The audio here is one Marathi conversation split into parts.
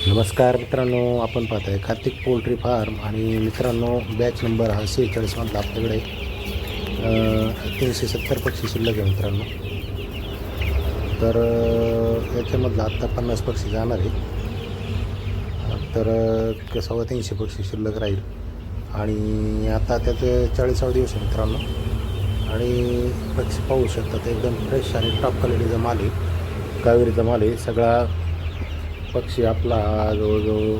नमस्कार मित्रांनो, आपण पाहत आहे कार्तिक पोल्ट्री फार्म. आणि मित्रांनो, बॅच नंबर हा 46मधला आपल्याकडे 370 पक्षी शिल्लक आहे मित्रांनो. तर याच्यामधलं आत्ता 50 पक्षी जाणार आहे. तर 350 पक्षी शिल्लक राहील. आणि आता त्याचं 40वा दिवस आहे मित्रांनो. आणि पक्षी पाहू शकतात, एकदम फ्रेश आणि टॉप क्वालिटीचा माल आहे, कावेरीचा माल आहे सगळा. पक्षी आपला जवळजवळ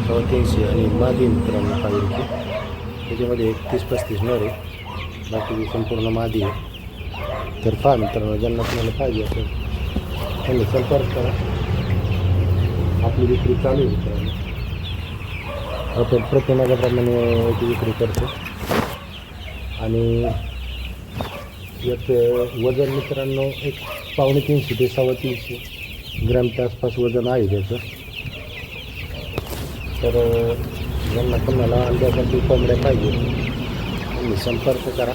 350 आणि मादी मित्रांनो कावेरीची. त्याच्यामध्ये 30-35 नर आहे, बाकी संपूर्ण मादी आहे. तर पहा मित्रांनो, ज्यांना तुम्हाला पाहिजे असेल त्यांनी संपर्क करा. आपली विक्री चालू आहे मित्रांनो. आपण प्रतिनगाप्रमाणे याची विक्री करतो. आणि याचं वजन मित्रांनो एक 250 ते 350 ग्रॅमच्या आसपास वजन आहे त्याचं. तर ज्यांना कोणाला अंड्यासाठी कोंबड्या पाहिजे त्यांनी संपर्क करा.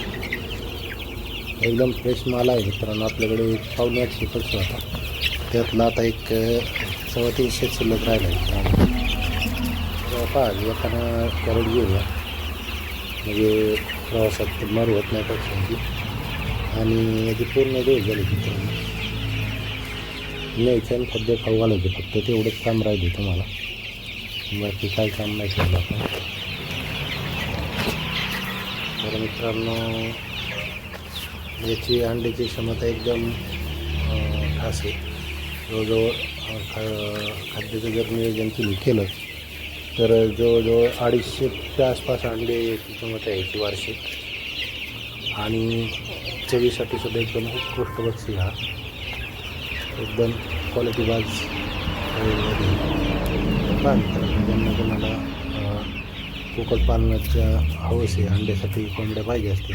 एकदम फ्रेश माल आहे मित्रांनो. आपल्याकडे 850 पक्षी होता, त्यातला आता एक 350 शिल्लक राहिला आहे. पहा, येताना कॅरेट घेऊया, म्हणजे प्रवासात मर होत नाही पक्ष्यांची. आणि याची पूर्ण डोस झाली मित्रांनो. न्यायचं आणि सध्या खाऊ घालायचं, फक्त तेवढंच काम राहिले तुम्हाला, बाकी काय काम नाही केलं आपण. तर मित्रांनो, याची अंड्याची क्षमता एकदम खास आहे. जवळजवळ खाद्याचं जर नियोजन तुम्ही केलं तर जवळजवळ 250च्या आसपास अंडे याची क्षमता आहे याची वार्षिक. आणि चवीसाठी सुद्धा एकदम उत्कृष्ट पक्षी हा, एकदम क्वालिटीबाज. ज्यांना कोणाला कुक्कुटपालनाच्या हवस आहे, अंड्यासाठी कोंबड्या पाहिजे असते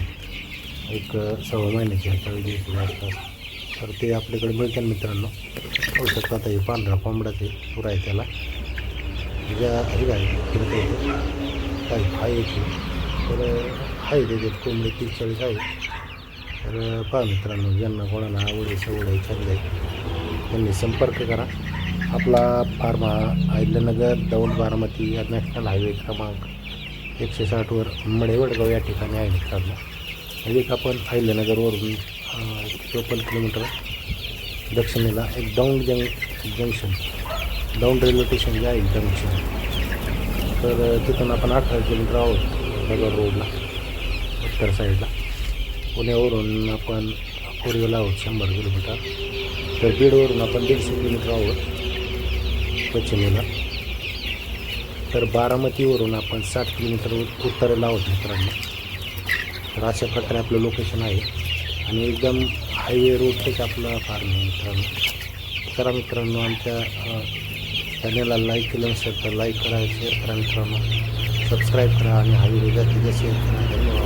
एक 6 महिन्याच्या 40 दिवसाच्या आसपास, तर ते आपल्याकडे मिळतात मित्रांनो. होऊ शकतात. आता हे पांढरा कोंबडा ते पुरा आहे, त्याला ज्या हे आहे फिरता येते काही आहे की, तर आहे त्याच्यात कोंबडी 30-40 आहे. तर पहा मित्रांनो, ज्यांना कोणाला आवड आहे, सवड आहे, छंद आहे, त्यांनी संपर्क करा. आपला फार्म हा अहिल्यानगर दौंड बारामती या नॅशनल हायवे क्रमांक 160वर मडेवडगाव या ठिकाणी आहे मित्रांनो. म्हणजे आपण अहिल्यानगरवरून 54 किलोमीटर दक्षिणेला एक Daund junction, Daund railway station जे आहे जंक्शन, तर तिथून आपण 18 किलोमीटर आहोत नगर रोडला उत्तर साईडला. पुण्यावरून आपण पूर्वेला आहोत 100 किलोमीटर. तर बीडवरून आपण 150 किलोमीटर आहोत पश्चिमेला. तर बारामतीवरून आपण 60 किलोमीटर उत्तरेला आहोत मित्रांनो. तर अशा प्रकारे आपलं लोकेशन आहे आणि एकदम हायवे रोडच आपला फार्म आहे मित्रांनो. करा मित्रांनो, आमच्या चॅनलला लाईक केलं नसेल तर लाईक करा, शेअर करा मित्रांनो, सबस्क्राईब करा आणि हा व्हिडिओ जास्तीत जास्त शेअर करा. धन्यवाद.